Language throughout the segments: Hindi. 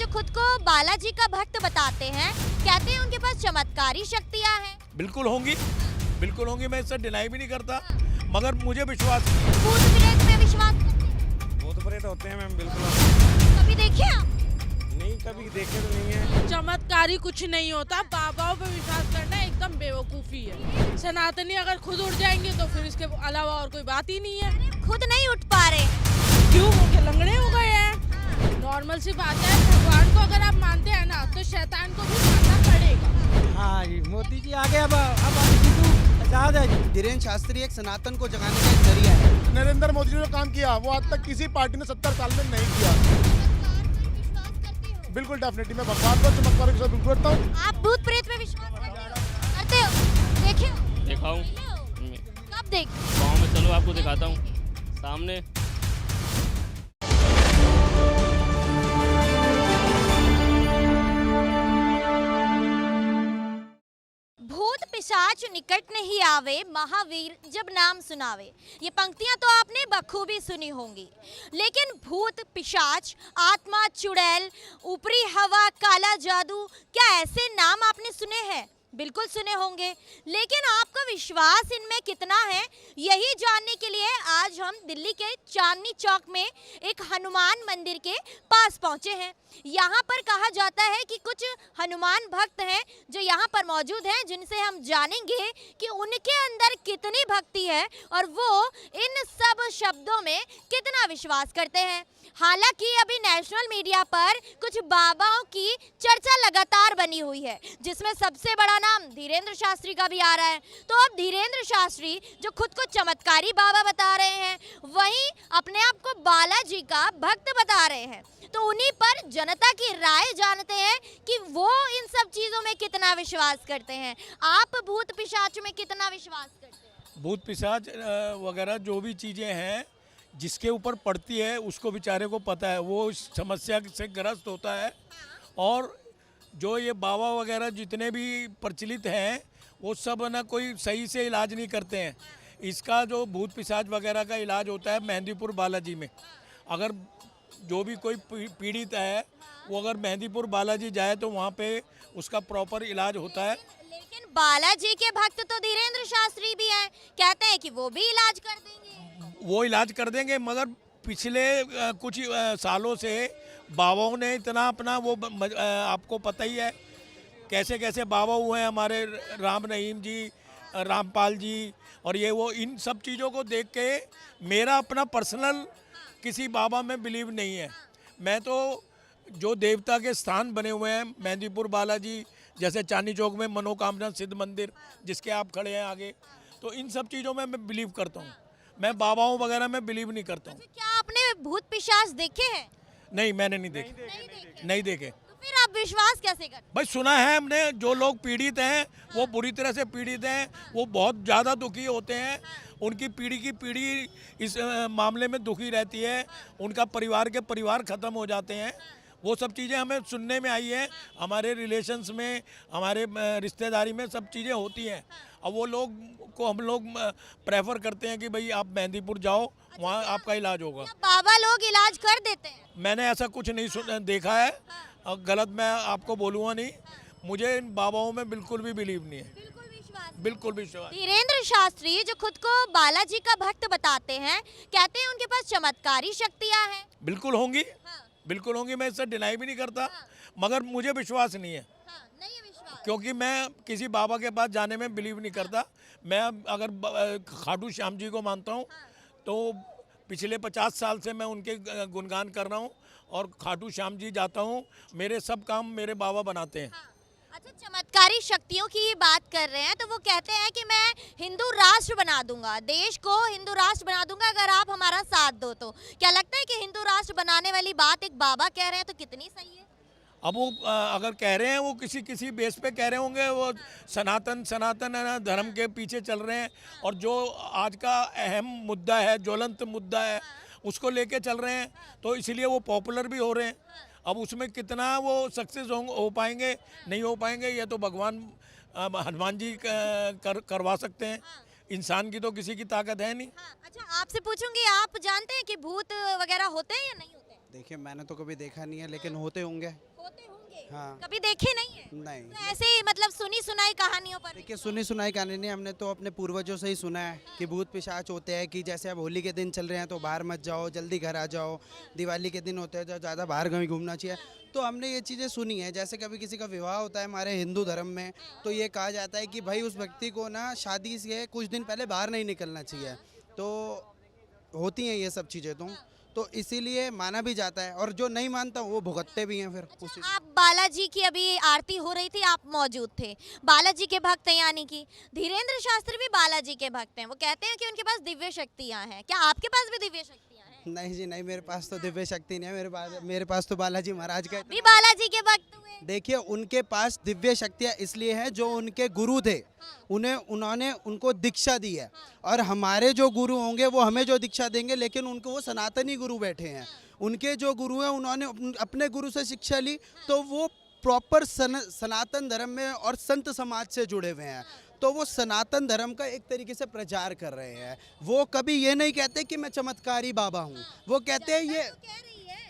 जो खुद को बालाजी का भक्त बताते हैं, कहते हैं उनके पास चमत्कारी शक्तियां हैं। बिल्कुल होंगी, मैं इससे डिनाई भी नहीं करता, मगर मुझे विश्वास नहीं है। भूत प्रेत में विश्वास करते हैं? भूत प्रेत होते हैं मैम, बिल्कुल। कभी देखे आप? नहीं, कभी देखे तो नहीं है। चमत्कारी कुछ नहीं होता, बाबाओं पे विश्वास करना एकदम बेवकूफ़ी है। सनातनी अगर खुद उठ जाएंगे तो फिर इसके अलावा और कोई बात ही नहीं है। खुद नहीं उठ पा रहे, क्यों? वो क्या लंगड़े हो गए हैं? नॉर्मल सी बात है, भगवान को अगर आप मानते हैं ना तो शैतान को भी मानना पड़ेगा। हाँ जी, मोदी जी आगे अब आजाद है। धीरेन्द्र शास्त्री एक सनातन को जगाने का एक जरिया है। नरेंद्र मोदी ने जो काम किया वो आज तक किसी पार्टी ने 70 साल में नहीं किया। बिल्कुल डेफिनेटली, मैं भगवान को चमत्कार के साथ बिल्कुल करता हूँ। आप भूत प्रेत में विश्वास करते हो? देखे हो? दिखाऊं? कब देख? गाँव में चलो आपको दिखाता हूँ सामने। भूत पिशाच निकट नहीं आवे, महावीर जब नाम सुनावे। ये पंक्तियां तो आपने बखूबी सुनी होंगी, लेकिन भूत पिशाच, आत्मा, चुड़ैल, ऊपरी हवा, काला जादू, क्या ऐसे नाम आपने सुने हैं? बिल्कुल सुने होंगे, लेकिन आपका विश्वास इनमें कितना है, यही जानने के लिए आज हम दिल्ली के चांदनी चौक में एक हनुमान मंदिर के पास पहुंचे हैं। यहाँ पर कहा जाता है कि कुछ हनुमान भक्त हैं जो यहाँ पर मौजूद हैं, जिनसे हम जानेंगे कि उनके अंदर कितनी भक्ति है और वो इन सब शब्दों में कितना विश्वास करते हैं। हालांकि अभी नेशनल मीडिया पर कुछ बाबाओं की चर्चा लगातार बनी हुई है, जिसमें सबसे बड़ा नाम धीरेन्द्र शास्त्री का भी आ रहा है। तो अब धीरेन्द्र शास्त्री जो खुद को चमत्कारी बाबा बता रहे हैं, वहीं अपने आप को बालाजी का भक्त बता रहे हैं। तो उन्हीं पर जनता की राय जानते हैं कि वो इन सब चीज़ों में कितना विश्वास करते हैं। आप भूत पिशाच में कितना विश्वास करते हैं? भूत पिशाच वगैरह जो भी चीज़ें हैं, जिसके ऊपर पड़ती है उसको बेचारे को पता है, वो इस समस्या से ग्रस्त होता है। और जो ये बाबा वगैरह जितने भी प्रचलित हैं, वो सब ना कोई सही से इलाज नहीं करते हैं। इसका जो भूत पिशाच वगैरह का इलाज होता है मेहंदीपुर बालाजी में। अगर जो भी कोई पीड़ित है, वो अगर मेहंदीपुर बालाजी जाए तो वहाँ पे उसका प्रॉपर इलाज होता है। लेकिन बालाजी के भक्त तो धीरेन्द्र शास्त्री भी हैं, कहते हैं कि वो भी इलाज कर देंगे। वो इलाज कर देंगे, मगर पिछले कुछ सालों से बाबाओं ने इतना अपना वो आपको पता ही है कैसे कैसे बाबा हुए हैं हमारे, राम रहीम जी, रामपाल जी, और ये वो इन सब चीज़ों को देख के मेरा अपना पर्सनल किसी बाबा में बिलीव नहीं है। मैं तो जो देवता के स्थान बने हुए हैं, मेहंदीपुर बालाजी, जैसे चांदनी चौक में मनोकामना सिद्ध मंदिर जिसके आप खड़े हैं आगे, तो इन सब चीज़ों में मैं बिलीव करता हूँ। मैं बाबाओं वगैरह में बिलीव नहीं करता हूँ। क्या आपने भूत पिशाच देखे हैं? नहीं, मैंने नहीं देखे, नहीं देखे। तो फिर आप विश्वास कैसे करते? भाई सुना है हमने, जो लोग पीड़ित हैं वो बुरी तरह से पीड़ित हैं, वो बहुत ज़्यादा दुखी होते हैं, उनकी पीढ़ी की पीढ़ी इस मामले में दुखी रहती है, उनका परिवार के परिवार ख़त्म हो जाते हैं। वो सब चीज़ें हमें सुनने में आई हैं, हमारे रिलेशंस में, हमारे रिश्तेदारी में सब चीज़ें होती हैं। अब वो लोग को हम लोग प्रेफर करते हैं कि भाई आप मेहंदीपुर जाओ, वहाँ आपका इलाज होगा। बाबा लोग इलाज कर देते हैं? मैंने ऐसा कुछ नहीं देखा है, और गलत मैं आपको बोलूँगा नहीं। मुझे इन बाबाओं में बिल्कुल भी बिलीव नहीं है, बिल्कुल विश्वास। धीरेन्द्र शास्त्री जो खुद को बालाजी का भक्त बताते हैं, कहते हैं उनके पास चमत्कारी शक्तियाँ हैं। बिल्कुल होंगी, बिल्कुल होंगी, मैं इससे डिनाई भी नहीं करता, मगर मुझे विश्वास नहीं है। नहीं है विश्वास? क्योंकि मैं किसी बाबा के पास जाने में बिलीव नहीं करता। मैं अगर खाटू श्याम जी को मानता हूँ, तो पिछले 50 साल से मैं उनके गुणगान कर रहा हूँ और खाटू श्याम जी जाता हूँ, मेरे सब काम मेरे बाबा बनाते हैं। अच्छा, चमत्कारी शक्तियों की बात कर रहे हैं, तो वो कहते हैं कि मैं हिंदू राष्ट्र बना दूंगा, देश को हिंदू राष्ट्र बना दूंगा अगर आप हमारा साथ दो। तो क्या लगता है कि हिंदू राष्ट्र बनाने वाली बात एक बाबा कह रहे हैं, तो कितनी सही है? अब वो अगर कह रहे हैं, वो किसी बेस पे कह रहे होंगे, वो सनातन धर्म के पीछे चल रहे हैं, और जो आज का अहम मुद्दा है, ज्वलंत मुद्दा है, उसको लेके चल रहे हैं, तो इसलिए वो पॉपुलर भी हो रहे हैं। अब उसमें कितना वो सक्सेस हो पाएंगे, नहीं हो पाएंगे, ये तो भगवान हनुमान जी करवा सकते हैं। इंसान की तो किसी की ताकत है नहीं। अच्छा, आपसे पूछूंगी, आप जानते हैं कि भूत वगैरह होते हैं या नहीं होते? देखिए, मैंने तो कभी देखा नहीं है, लेकिन होते होंगे। होते होंगे, हाँ। कभी देखे नहीं है? नहीं। तो ऐसे ही मतलब सुनी सुनाई कहानियों पर देखिए सुनी सुनाई कहानी नहीं, हमने तो अपने पूर्वजों से ही सुना है कि भूत पिशाच होते हैं, कि जैसे अब होली के दिन चल रहे हैं तो बाहर मत जाओ, जल्दी घर आ जाओ, दिवाली के दिन होते हैं तो ज़्यादा बाहर कहीं घूमना चाहिए। तो हमने ये चीज़ें सुनी है। जैसे कभी किसी का विवाह होता है हमारे हिंदू धर्म में, तो ये कहा जाता है कि भाई उस व्यक्ति को ना शादी से कुछ दिन पहले बाहर नहीं निकलना चाहिए। तो होती हैं ये सब चीज़ें तो इसीलिए माना भी जाता है, और जो नहीं मानता वो भुगतते भी हैं फिर उसी। आप बालाजी की अभी आरती हो रही थी, आप मौजूद थे। बालाजी के भक्त हैं, यानी कि धीरेन्द्र शास्त्री भी बालाजी के भक्त हैं। वो कहते हैं कि उनके पास दिव्य शक्तियां हैं। क्या आपके पास भी दिव्य शक्तियां हैं? नहीं जी नहीं, मेरे पास तो दिव्य शक्ति नहीं है। मेरे पास तो बालाजी महाराज का। भी बालाजी के भक्त हुए? देखिए उनके पास दिव्य शक्तियाँ इसलिए हैं, जो उनके गुरु थे उन्होंने उनको दीक्षा दी है, और हमारे जो गुरु होंगे वो हमें जो दीक्षा देंगे, लेकिन उनको वो सनातनी गुरु बैठे हैं। उनके जो गुरु हैं उन्होंने अपने गुरु से शिक्षा ली, तो वो प्रॉपर सनातन धर्म में और संत समाज से जुड़े हुए हैं। तो वो सनातन धर्म का एक तरीके से प्रचार कर रहे हैं। वो कभी ये नहीं कहते कि मैं चमत्कारी बाबा हूँ, वो कहते हैं ये,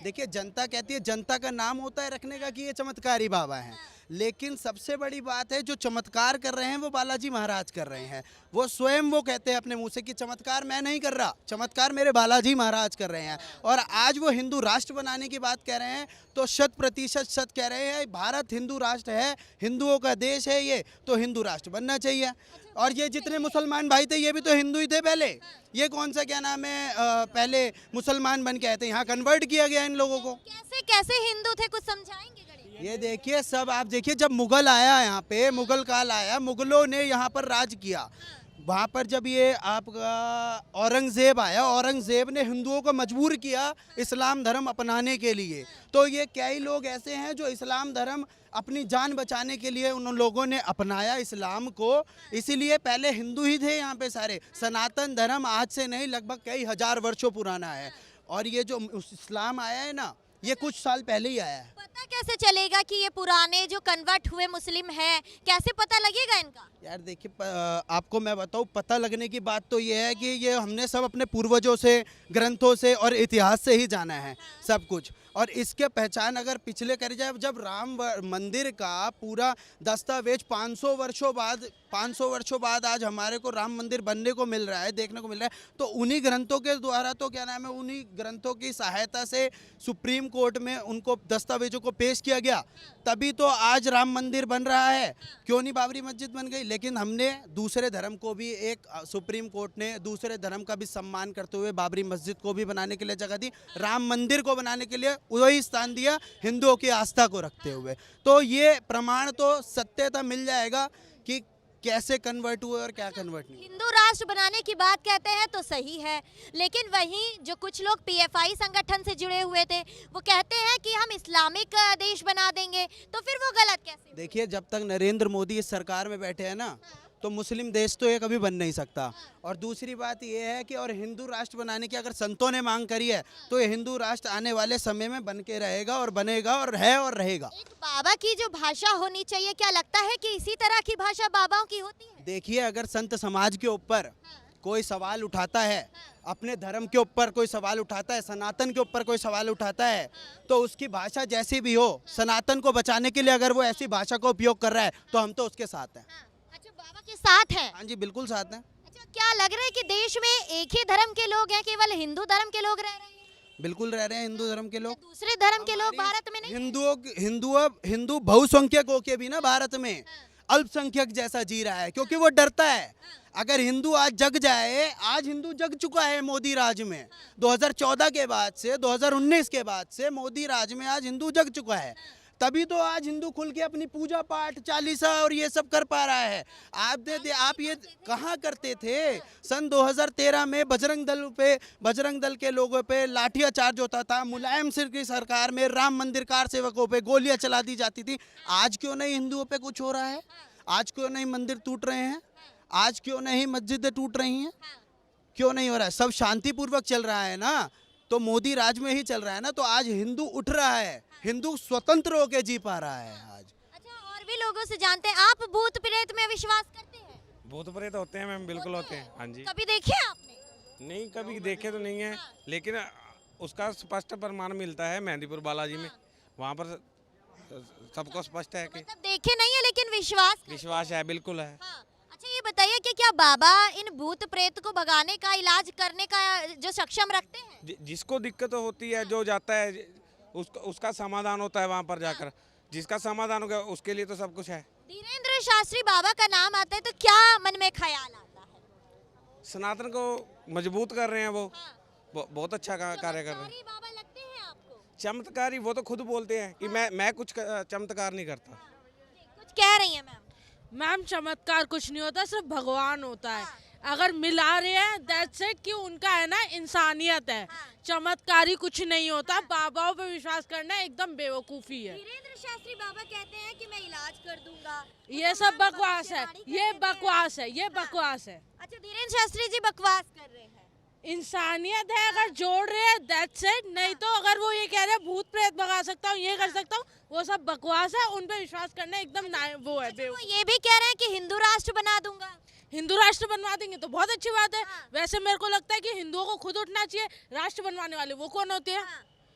देखिए जनता कहती है, जनता का नाम होता है रखने का कि ये चमत्कारी बाबा हैं, लेकिन सबसे बड़ी बात है जो चमत्कार कर रहे हैं वो बालाजी महाराज कर रहे हैं। वो स्वयं वो कहते हैं अपने मुंह से कि चमत्कार मैं नहीं कर रहा, चमत्कार मेरे बालाजी महाराज कर रहे हैं। और आज वो हिंदू राष्ट्र बनाने की बात कह रहे हैं, तो 100% सच कह रहे हैं। भारत हिंदू राष्ट्र है, हिंदुओं का देश है ये, तो हिंदू राष्ट्र बनना चाहिए। और ये जितने मुसलमान भाई थे ये भी तो हिंदू ही थे पहले। ये कौन सा क्या नाम है, पहले मुसलमान बन के आए थे, यहाँ कन्वर्ट किया गया इन लोगों को। कैसे कैसे हिंदू थे, कुछ समझाएंगे? ये देखिए सब आप देखिए, जब मुगल आया यहाँ पे, मुगल काल आया, मुगलों ने यहाँ पर राज किया। वहाँ पर जब ये आपका औरंगज़ेब आया, औरंगज़ेब ने हिंदुओं को मजबूर किया इस्लाम धर्म अपनाने के लिए। तो ये कई लोग ऐसे हैं जो इस्लाम धर्म अपनी जान बचाने के लिए उन लोगों ने अपनाया इस्लाम को। इसीलिए पहले हिंदू ही थे यहाँ पे सारे। सनातन धर्म आज से नहीं, लगभग कई हजार वर्षों पुराना है। और ये जो इस्लाम आया है ना, ये कुछ साल पहले ही आया है। पता कैसे चलेगा कि ये पुराने जो कन्वर्ट हुए मुस्लिम हैं, कैसे पता लगेगा इनका? यार देखिए आपको मैं बताऊँ, पता लगने की बात तो ये है कि ये हमने सब अपने पूर्वजों से, ग्रंथों से और इतिहास से ही जाना है सब कुछ। और इसके पहचान अगर पिछले करी जाए, जब राम मंदिर का पूरा दस्तावेज 500 वर्षों बाद आज हमारे को राम मंदिर बनने को मिल रहा है, देखने को मिल रहा है, तो उन्हीं ग्रंथों के द्वारा, तो क्या नाम है, उन्हीं ग्रंथों की सहायता से सुप्रीम कोर्ट में उनको दस्तावेजों को पेश किया गया, तभी तो आज राम मंदिर बन रहा है। क्यों नहीं बाबरी मस्जिद बन गई? लेकिन हमने दूसरे धर्म को भी, एक सुप्रीम कोर्ट ने दूसरे धर्म का भी सम्मान करते हुए बाबरी मस्जिद को भी बनाने के लिए जगह दी, राम मंदिर को बनाने के लिए वही स्थान दिया, हिंदुओं की आस्था को रखते हुए। तो ये प्रमाण तो सत्यता मिल जाएगा कि कैसे कन्वर्ट हुए और क्या कन्वर्ट नहीं। हिंदू राष्ट्र बनाने की बात कहते हैं तो सही है, लेकिन वहीं जो कुछ लोग पीएफआई संगठन से जुड़े हुए थे वो कहते हैं कि हम इस्लामिक देश बना देंगे, तो फिर वो गलत कैसे? देखिए जब तक नरेंद्र मोदी इस सरकार में बैठे हैं ना, तो मुस्लिम देश तो ये कभी बन नहीं सकता। और दूसरी बात ये है कि और हिंदू राष्ट्र बनाने की अगर संतों ने मांग करी है, तो ये हिंदू राष्ट्र आने वाले समय में बन के रहेगा और बनेगा और है और रहेगा। एक बाबा की जो भाषा होनी चाहिए, क्या लगता है कि इसी तरह की भाषा बाबाओं की होती है? देखिए अगर संत समाज के ऊपर कोई सवाल उठाता है, अपने धर्म के ऊपर कोई सवाल उठाता है, सनातन के ऊपर कोई सवाल उठाता है, तो उसकी भाषा जैसी भी हो, सनातन को बचाने के लिए अगर वो ऐसी भाषा का उपयोग कर रहा है, तो हम तो उसके साथ हैं। अच्छा, बाबा के साथ हैं? हाँ जी बिल्कुल साथ हैं। अच्छा, क्या लग रहा है कि देश में एक ही धर्म के लोग हैं, केवल हिंदू धर्म के लोग रह रहे हैं? बिल्कुल रह रहे हैं हिंदू धर्म के लोग। दूसरे धर्म के लोग भारत में नहीं? हिंदू बहुसंख्यक होके भी ना भारत में अल्पसंख्यक जैसा जी रहा है, क्योंकि वो डरता है। अगर हिंदू आज जग जाए, आज हिंदू जग चुका है मोदी राज में। 2014 के बाद से, 2019 के बाद से मोदी राज में आज हिंदू जग चुका है, तभी तो आज हिंदू खुल के अपनी पूजा पाठ, चालीसा और ये सब कर पा रहा है। आप ये कहाँ करते थे? सन 2013 में बजरंग दल के लोगों पे लाठीचार्ज होता था, मुलायम सिंह की सरकार में राम मंदिर कार सेवकों पे गोलियां चला दी जाती थी। आज क्यों नहीं हिंदुओं पे कुछ हो रहा है? आज क्यों नहीं मंदिर टूट रहे हैं? आज क्यों नहीं मस्जिदें टूट रही हैं? क्यों नहीं हो रहा है? सब शांतिपूर्वक चल रहा है ना, तो मोदी राज में ही चल रहा है ना। तो आज हिंदू उठ रहा है, हिंदू स्वतंत्र होकर जी पा रहा है आज। अच्छा, और भी लोगों से जानते हैं, आप भूत प्रेत में विश्वास करते हैं? भूत प्रेत होते हैं मैम, बिल्कुल होते हैं। हाँ जी। कभी देखे आपने? नहीं, कभी देखे तो नहीं है, लेकिन उसका स्पष्ट प्रमाण मिलता है मेहंदीपुर बालाजी में। वहाँ पर सबको स्पष्ट है कि मतलब देखे नहीं है लेकिन विश्वास करते विश्वास है, बिल्कुल है। हैं। हाँ। अच्छा ये बताइए कि क्या बाबा इन भूत प्रेत को भगाने का इलाज करने का जो सक्षम रखते हैं? जिसको दिक्कत होती है, जो जाता है उसका समाधान होता है वहाँ पर जाकर। जिसका समाधान हो गया उसके लिए तो सब कुछ है। धीरेन्द्र शास्त्री बाबा का नाम आता है तो क्या मन में ख्याल आता है? सनातन को मजबूत कर रहे हैं वो। हाँ। बहुत अच्छा कार्य कर रहे हैं। चमत्कारी बाबा लगते हैं आपको? चमत्कारी वो तो खुद बोलते हैं कि मैं कुछ चमत्कार नहीं करता। कुछ कह रही हैं मैम? मैम चमत्कार कुछ नहीं होता, सिर्फ भगवान होता है। अगर मिला रहे हैं दैट्स इट, कि उनका है ना इंसानियत है। चमत्कारी कुछ नहीं होता। बाबाओं पे विश्वास करना एकदम बेवकूफ़ी है। धीरेन्द्र शास्त्री बाबा कहते हैं कि मैं इलाज कर दूंगा। ये सब बकवास है, ये बकवास है, ये बकवास है। अच्छा धीरेन्द्र शास्त्री जी बकवास कर रहे हैं। इंसानियत है, अगर जोड़ रहे हैं दैट्स इट। नहीं तो अगर वो ये कह रहे हैं भूत प्रेत भगा सकता हूँ, ये कर सकता हूँ, वो सब बकवास है। उन पे विश्वास करना एकदम वो है वो ये भी कह रहे हैं कि हिंदू राष्ट्र बना दूंगा। हिंदू राष्ट्र बनवा देंगे तो बहुत अच्छी बात है। वैसे मेरे को लगता है कि हिंदुओं को खुद उठना चाहिए। राष्ट्र बनवाने वाले वो कौन होते हैं?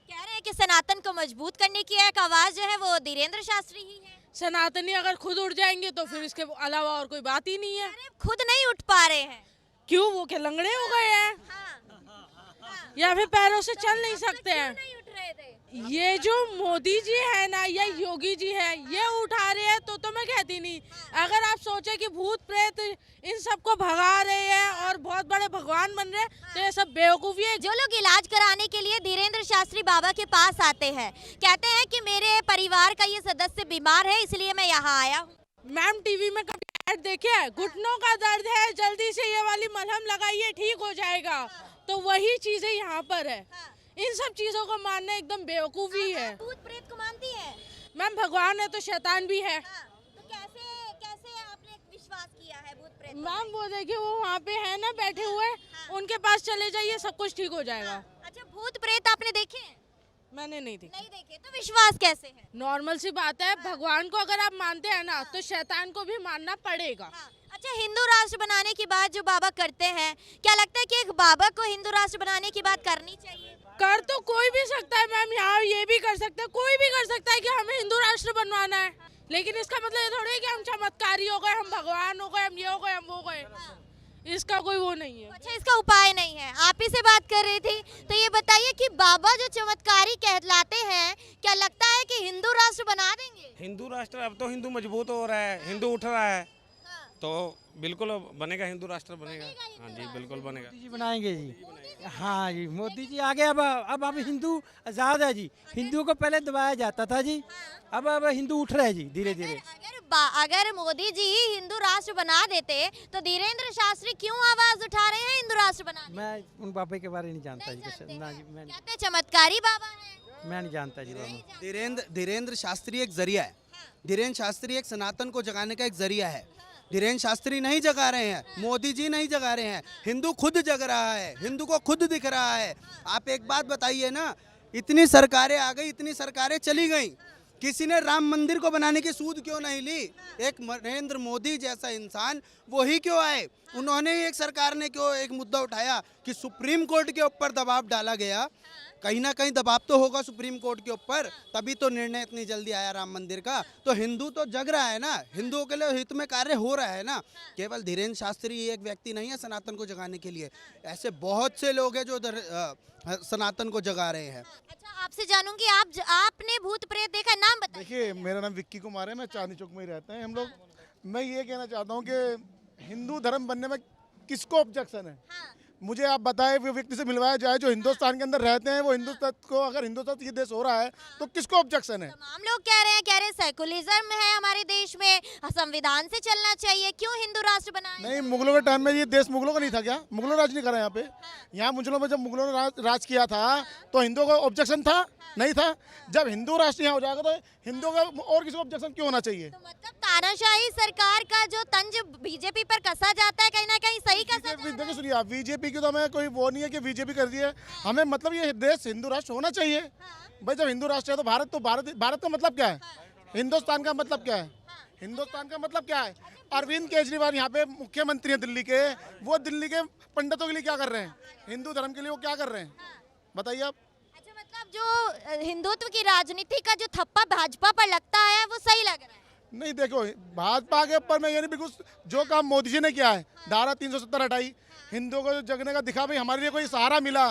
कह रहे हैं कि सनातन को मजबूत करने की एक आवाज जो है वो धीरेन्द्र शास्त्री ही है। सनातनी अगर खुद उठ जाएंगे तो फिर इसके अलावा और कोई बात ही नहीं है। अरे खुद नहीं उठ पा रहे हैं। क्यों, वो क्या लंगड़े हो गए हैं हाँ। या फिर पैरों से चल नहीं सकते हैं? नहीं उठ रहे थे। ये जो मोदी जी है ना या योगी जी है, ये उठा रहे हैं तो मैं कहती नहीं। अगर आप सोचे कि भूत प्रेत इन सबको भगा रहे हैं और बहुत बड़े भगवान बन रहे हैं तो ये सब बेवकूफ़ी है। जो लोग इलाज कराने के लिए धीरेन्द्र शास्त्री बाबा के पास आते हैं कहते हैं कि मेरे परिवार का ये सदस्य बीमार है इसलिए मैं यहाँ आया हूँ। मैम टीवी में कभी ऐड देखे है, घुटनों का दर्द है जल्दी से ये वाली मलहम लगाइए ठीक हो जाएगा, तो वही चीजें यहाँ पर है। इन सब चीजों को मानना एकदम बेवकूफ़ी है। भूत प्रेत को मानती है? मैम भगवान है तो शैतान भी है। तो कैसे कैसे आपने विश्वास किया है भूत प्रेत पर? मैम वो देखिए वो वहाँ पे है ना बैठे हुए, उनके पास चले जाइए सब कुछ ठीक हो जाएगा। अच्छा भूत प्रेत आपने देखे हैं? मैंने नहीं देखी। नहीं देखे तो विश्वास कैसे है? नॉर्मल सी बात है, भगवान को अगर आप मानते हैं ना तो शैतान को भी मानना पड़ेगा। अच्छा हिंदू राष्ट्र बनाने की बात जो बाबा करते हैं, क्या लगता है कि एक बाबा को हिंदू राष्ट्र बनाने की बात करनी चाहिए? कर तो कोई भी सकता है मैम, यहाँ ये भी कर सकते हैं, कोई भी कर सकता है कि हमें हिंदू राष्ट्र बनवाना है। लेकिन इसका मतलब ये थोड़ी है कि हम चमत्कारी हो गए, हम भगवान हो गए, हम ये हो गए, हम वो गए। इसका कोई वो नहीं है। अच्छा इसका उपाय नहीं है। आप ही से बात कर रही थी तो ये बताइए कि बाबा जो चमत्कारी कहलाते हैं, क्या लगता है कि हिंदू राष्ट्र बना देंगे? हिंदू राष्ट्र, अब तो हिंदू मजबूत हो रहा है, हिंदू उठ रहा है, तो बिल्कुल बनेगा, हिंदू राष्ट्र बनेगा। हाँ जी बिल्कुल बनेगा। मोदी जी बनाएंगे जी। हाँ जी मोदी जी आ गए। अब हिंदू आज़ाद है जी। हिंदुओं को पहले दबाया जाता था जी, अब हिंदू उठ रहे हैं जी धीरे धीरे। अगर मोदी जी ही हिंदू राष्ट्र बना देते तो धीरेन्द्र शास्त्री क्यों आवाज उठा रहे हैं हिंदू राष्ट्र बनाने? मैं उन बाबे के बारे में नहीं जानता जी। जानते ना हैं। जी मैं कहते हैं चमत्कारी बाबा है। मैं नहीं जानता जी बाबा। धीरेन्द्र शास्त्री एक जरिया है। धीरेन्द्र शास्त्री एक सनातन को जगाने का एक जरिया है। धीरेन्द्र शास्त्री नहीं जगा रहे हैं, मोदी जी नहीं जगा रहे हैं, हिंदू खुद जग रहा है, हिंदू को खुद दिख रहा है। आप एक बात बताइए ना, इतनी सरकारें आ गई, इतनी सरकारें चली गई, किसी ने राम मंदिर को बनाने की सूद क्यों नहीं ली? एक नरेंद्र मोदी जैसा इंसान वही क्यों आए? उन्होंने एक सरकार ने क्यों एक मुद्दा उठाया कि सुप्रीम कोर्ट के ऊपर दबाव डाला गया? कहीं ना कहीं दबाव तो होगा सुप्रीम कोर्ट के ऊपर, तभी तो निर्णय इतनी जल्दी आया राम मंदिर का। तो हिंदू तो जग रहा है ना, हिंदुओं के लिए हित में कार्य हो रहा है ना। केवल धीरेन्द्र शास्त्री एक व्यक्ति नहीं है सनातन को जगाने के लिए, ऐसे बहुत से लोग हैं जो सनातन को जगा रहे हैं। अच्छा आपसे जानूंगी, आपने भूत प्रेत देखा, नाम बताइए। देखिए मेरा नाम विक्की कुमार है, मैं चांदनी चौक में ही रहते हैं हम लोग। मैं ये कहना चाहता हूँ कि हिंदू धर्म बनने में किसको ऑब्जेक्शन है? मुझे आप बताएं, वो व्यक्ति से मिलवाया जाए जो हिंदुस्तान के अंदर रहते हैं, वो हिंदुस्तान को, अगर हिंदुस्तान ये देश हो रहा है तो किसको ऑब्जेक्शन है? तमाम लोग कह रहे हैं सेकुलरिज्म है हमारे देश में, संविधान से चलना चाहिए, क्यों हिंदू राष्ट्र बनाए? नहीं, मुगलों के टाइम में ये देश मुगलों का नहीं था क्या? मुगलों राज नहीं करा यहाँ पे? यहाँ मुगलों में जब मुगलों ने राज किया था तो हिंदुओं का ऑब्जेक्शन था? नहीं था। जब हिंदू राष्ट्र यहाँ हो जाएगा तो हिंदुओं का और किसी को ऑब्जेक्शन क्यों होना चाहिए? तो मतलब तानाशाही सरकार का जो तंज बीजेपी पर कसा जाता है, कहीं ना कहीं सही कसा जाता है। देखिए सुनिए, बीजेपी की तो हमें कोई वो नहीं है कि बीजेपी कर दी है, हमें मतलब ये देश हिंदू राष्ट्र होना चाहिए। भाई जब हिंदू राष्ट्र है तो भारत का मतलब क्या है? हिंदुस्तान का मतलब क्या है? हिंदुस्तान का मतलब क्या है? अरविंद केजरीवाल यहाँ पे मुख्यमंत्री हैं दिल्ली के, वो दिल्ली के पंडितों के लिए क्या कर रहे हैं? हिंदू धर्म के लिए वो क्या कर रहे हैं? बताइए आप। अच्छा मतलब मतलब जो हिंदुत्व की राजनीति का जो थप्पा भाजपा पर लगता है वो सही लग रहा है। नहीं देखो, भाजपा के ऊपर मैं ये नहीं, बिल्कुल जो काम मोदी जी ने किया है, धारा 370 हटाई, हिंदुओं को जो जगने का दिखा, भाई हमारे लिए कोई सहारा मिला।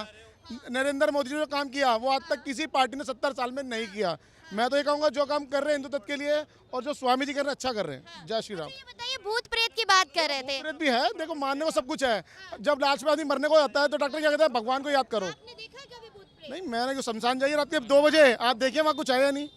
नरेंद्र मोदी जी ने जो काम किया वो आज तक किसी पार्टी ने 70 साल में नहीं किया। मैं तो ये कहूँगा जो काम कर रहे हैं हिंदुत्व के लिए और जो स्वामी जी कर रहे हैं अच्छा कर रहे हैं। जय श्री राम। ये बताइए, भूत प्रेत की बात कर रहे थे, प्रेत भी है, देखो मानने को सब कुछ है। जब लास्ट में आदमी मरने को आता है तो डॉक्टर क्या कहते हैं, भगवान को याद करो। आपने देखा है कभी भूत प्रेत? नहीं, मैंने जो शमशान जाइए रात के 2 बजे, आप देखिए वहाँ कुछ है या नहीं।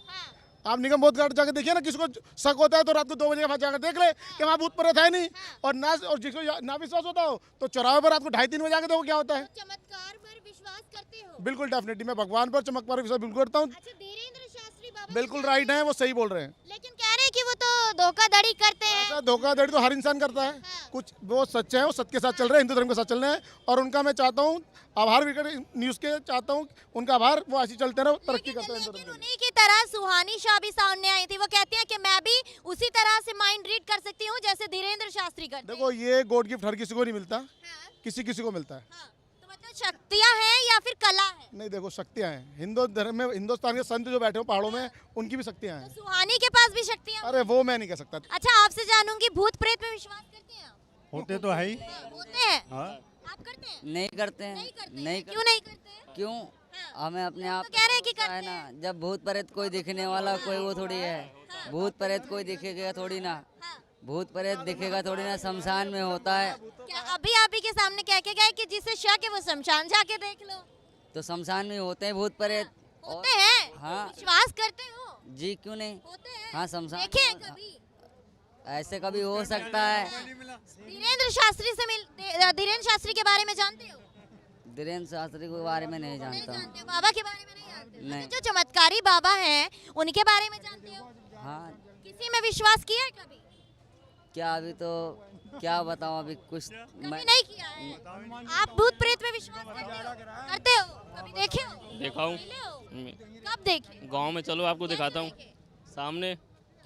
आप निगम बोध घाट जाकर देखिए ना, किसको शक होता है तो रात को 2 बजे के बाद जाकर देख ले कि वहाँ भूत प्रेत है नहीं। और जिसको ना विश्वास होता हो तो चौराहे पर रात को 2:30-3 बजे जाकर देखो क्या होता है। चमत्कार पर विश्वास करते हो? बिल्कुल डेफिनेटली, मैं भगवान पर चमक पर विश्वास बिल्कुल करता हूँ। अच्छा, धीरेन्द्र शास्त्री बाबा बिल्कुल राइट है, वो सही बोल रहे हैं। लेकिन कह रहे हैं कि वो तो धोखाधड़ी करते हैं। ऐसा धोखाधड़ी तो हर इंसान करता है। कुछ वो सच्चे हैं, वो सत्य के साथ चल रहे हैं, हिंदू धर्म के साथ चल रहे हैं। और उनका मैं चाहता हूँ आभार भी न्यूज़ के चाहता हूँ, उनका आभार, वो ऐसे चलते रहे, तरक्की करते हैं हिंदू लेकिन धर्म के लिए। उन्हीं की तरह सुहानी शाह भी सामने आई थी। वो कहती हैं कि मैं भी उसी तरह से माइंड रीड कर सकती हूँ जैसे धीरेन्द्र शास्त्री करते हैं। देखो, ये गॉड गिफ्ट हर किसी को नहीं मिलता, किसी किसी को मिलता है। तो मतलब शक्तियाँ हैं या फिर कला है? नहीं देखो, शक्तियाँ हैं हिंदू धर्म में। हिंदुस्तान के संत जो बैठे हो पहाड़ों में, उनकी भी शक्तियाँ हैं। सुहानी के पास भी शक्तियाँ? अरे वो मैं नहीं कह सकता। अच्छा, आपसे जानूंगी, भूत प्रेत में विश्वास करते हैं आप? होते तो है ही। होते हैं? आप करते हैं? नहीं करते हैं। नहीं करते? नहीं क्यों नहीं करते? क्यों? हमें अपने आप तो कह रहे हैं कि है करते ना, हैं। जब भूत प्रेत कोई दिखने वाला कोई वो थोड़ी है। भूत प्रेत कोई दिखेगा थोड़ी ना, भूत प्रेत दिखेगा थोड़ी ना, शमशान में होता है। क्या अभी आप ही के सामने कह के गए कि जिसे शक है वो शमशान जाके देख लो? तो शमशान में होते हैं भूत प्रेत। होते हैं? हाँ। विश्वास करते हो? जी क्यों नहीं। होते हैं? हाँ, शमशान देखे हैं कभी? ऐसे कभी हो सकता है। धीरेन्द्र शास्त्री से धीरेन्द्र शास्त्री के बारे में जानते हो? धीरेन्द्र शास्त्री के बारे में नहीं नहीं जानता जानते हो? बाबा के बारे में नहीं जानते हो? नहीं। जो चमत्कारी बाबा हैं उनके बारे में जानते हो? हाँ, किसी में विश्वास किया है कभी? क्या अभी तो क्या बताऊँ, अभी कुछ कभी नहीं किया है। आप भूत प्रेत में विश्वास करते हो? कभी देखे हो? देखा हूँ। मिले हो? कब देखे? गांव में चलो आपको दिखाता हूँ सामने।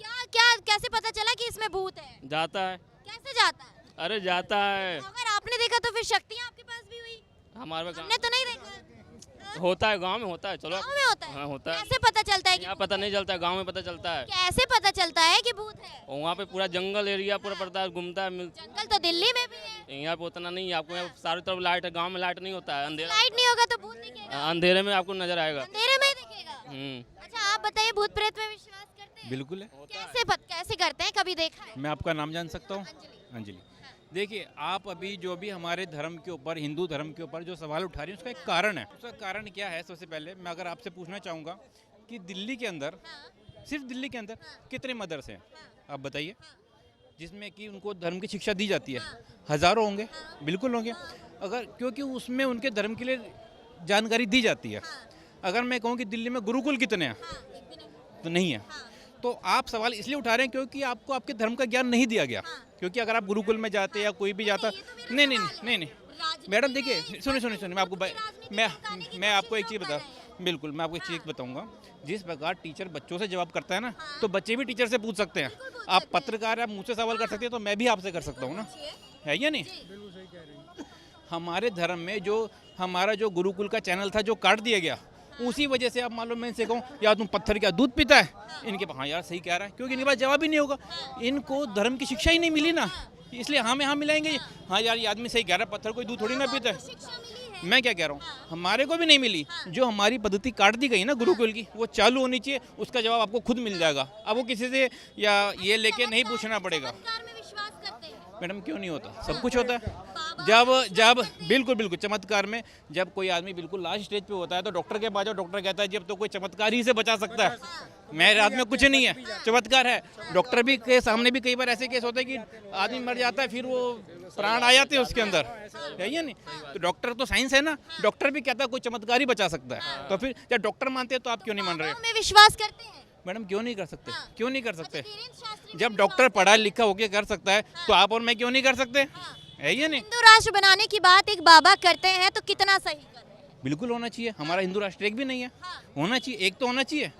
क्या क्या कैसे पता चला कि इसमें भूत है? जाता है। कैसे जाता है? अरे जाता है। अगर आपने देखा तो फिर शक्तियाँ आपके पास भी हुई? हमारे हमने तो नहीं देखा। होता है, गांव में होता है। चलो गाँव में होता है? हाँ, होता है। कैसे पता चलता है कि यहाँ पता नहीं चलता है, गांव में पता चलता है। कैसे पता चलता है कि भूत है? और वहाँ पे पूरा जंगल एरिया पूरा पड़ता है, घूमता है। जंगल तो दिल्ली में भी है। यहाँ पे उतना नहीं है आपको, यहाँ चारों तरफ लाइट है। गांव में लाइट नहीं होता है, अंधेरा। लाइट नहीं होगा तो भूत दिखेगा? अंधेरे में आपको नजर आएगा। अंधेरे में ही दिखेगा। अच्छा, आप बताइए, भूत प्रेत में विश्वास करते हैं? बिल्कुल है। कैसे करते हैं? कभी देखा है? मैं आपका नाम जान सकता हूँ? अंजलि। देखिए, आप अभी जो भी हमारे धर्म के ऊपर, हिंदू धर्म के ऊपर जो सवाल उठा रही हैं उसका एक कारण है। उसका कारण क्या है? सबसे पहले मैं अगर आपसे पूछना चाहूँगा कि दिल्ली के अंदर, सिर्फ दिल्ली के अंदर कितने मदरसे हैं आप बताइए, जिसमें कि उनको धर्म की शिक्षा दी जाती है? हज़ारों होंगे, बिल्कुल होंगे। अगर क्योंकि उसमें उनके धर्म के लिए जानकारी दी जाती है। अगर मैं कहूँ कि दिल्ली में गुरुकुल कितने हैं, तो नहीं है। तो आप सवाल इसलिए उठा रहे हैं क्योंकि आपको आपके धर्म का ज्ञान नहीं दिया गया। क्योंकि अगर आप गुरुकुल में जाते या कोई भी जाता, नहीं नहीं नहीं नहीं मैडम, देखिए सुनिए, मैं आपको एक चीज़ बता, बिल्कुल मैं आपको एक चीज़ बताऊंगा। जिस प्रकार टीचर बच्चों से जवाब करता है ना, तो बच्चे भी टीचर से पूछ सकते हैं। आप पत्रकार, आप मुझसे सवाल कर सकते हैं, तो मैं भी आपसे कर सकता हूँ ना, है या नहीं? हमारे धर्म में जो हमारा जो गुरुकुल का चैनल था जो काट दिया गया, उसी वजह से आप मान लो मैं इनसे कहूँ यार तुम पत्थर क्या दूध पीता है, इनके हाँ यार सही कह रहा है, क्योंकि इनके पास जवाब ही नहीं होगा। इनको धर्म की शिक्षा ही नहीं मिली ना, इसलिए हाँ में हाँ मिलाएंगे। हाँ यार ये आदमी सही कह रहा है, पत्थर कोई दूध थोड़ी ना पीता है। मैं क्या कह रहा हूँ, हमारे को भी नहीं मिली। जो हमारी पद्धति काट दी गई ना गुरुकुल की, वो चालू होनी चाहिए। उसका जवाब आपको खुद मिल जाएगा। अब वो किसी से या ये लेके नहीं पूछना पड़ेगा। मैडम क्यों नहीं होता? सब कुछ होता है। जब बिल्कुल चमत्कार में जब कोई आदमी बिल्कुल लास्ट स्टेज पे होता है तो डॉक्टर के पास जाओ, डॉक्टर कहता है जब तो कोई चमत्कार ही से बचा सकता है, मेरे हाथ में कुछ नहीं है, चमत्कार है। डॉक्टर भी के सामने भी कई बार ऐसे केस होते हैं कि आदमी मर जाता है, फिर वो प्राण आ जाते हैं उसके अंदर, है या नहीं? तो डॉक्टर तो साइंस है ना, डॉक्टर भी कहता है कोई चमत्कार ही बचा सकता है। तो फिर जब डॉक्टर मानते हैं तो आप क्यों नहीं मान रहे? में विश्वास करते हैं? मैडम क्यों नहीं कर सकते? क्यों नहीं कर सकते? जब डॉक्टर पढ़ा लिखा होके कर सकता है तो आप और मैं क्यों नहीं कर सकते? है या नहीं? हिंदू राष्ट्र बनाने की बात एक बाबा करते हैं तो कितना सही कर रहे हैं? बिल्कुल होना चाहिए। हमारा हिंदू राष्ट्र एक भी नहीं है, होना चाहिए, एक तो होना चाहिए।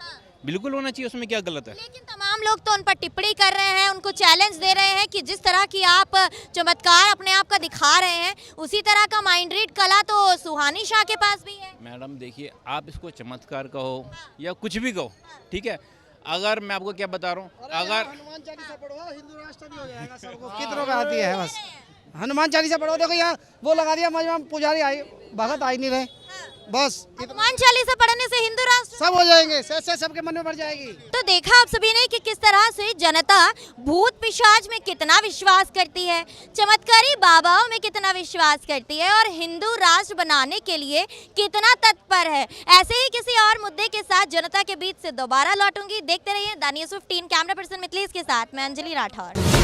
बिल्कुल होना चाहिए, उसमें क्या गलत है। लेकिन तमाम लोग तो उन पर टिप्पणी कर रहे हैं, उनको चैलेंज दे रहे हैं कि जिस तरह की आप चमत्कार अपने आप का दिखा रहे हैं उसी तरह का माइंड रीड कला तो सुहानी शाह के पास भी है। मैडम देखिए, आप इसको चमत्कार कहो या कुछ भी कहो, ठीक है, अगर मैं आपको क्या बता रहा हूँ, अगर हनुमान चालीसा पढ़ो हिंदू राष्ट्र भी हो जाएगा सबको। कितनों पे आती है बस हनुमान चालीसा पढ़ो। देखो यहाँ वो लगा दिया मजमा, पुजारी आई भगत आई नहीं रहे, बस हनुमान चालीसा पढ़ने से हिंदू राष्ट्र सब हो जाएंगे, से सबके मन में बढ़ जाएगी। तो देखा आप सभी ने कि किस तरह से जनता भूत पिशाच में कितना विश्वास करती है, चमत्कारी बाबाओं में कितना विश्वास करती है और हिंदू राष्ट्र बनाने के लिए कितना तत्पर है। ऐसे ही किसी और मुद्दे के साथ जनता के बीच से दोबारा लौटूंगी। देखते रहिए the news 15। Camera person Mithilesh के साथ मैं अंजलि राठौर।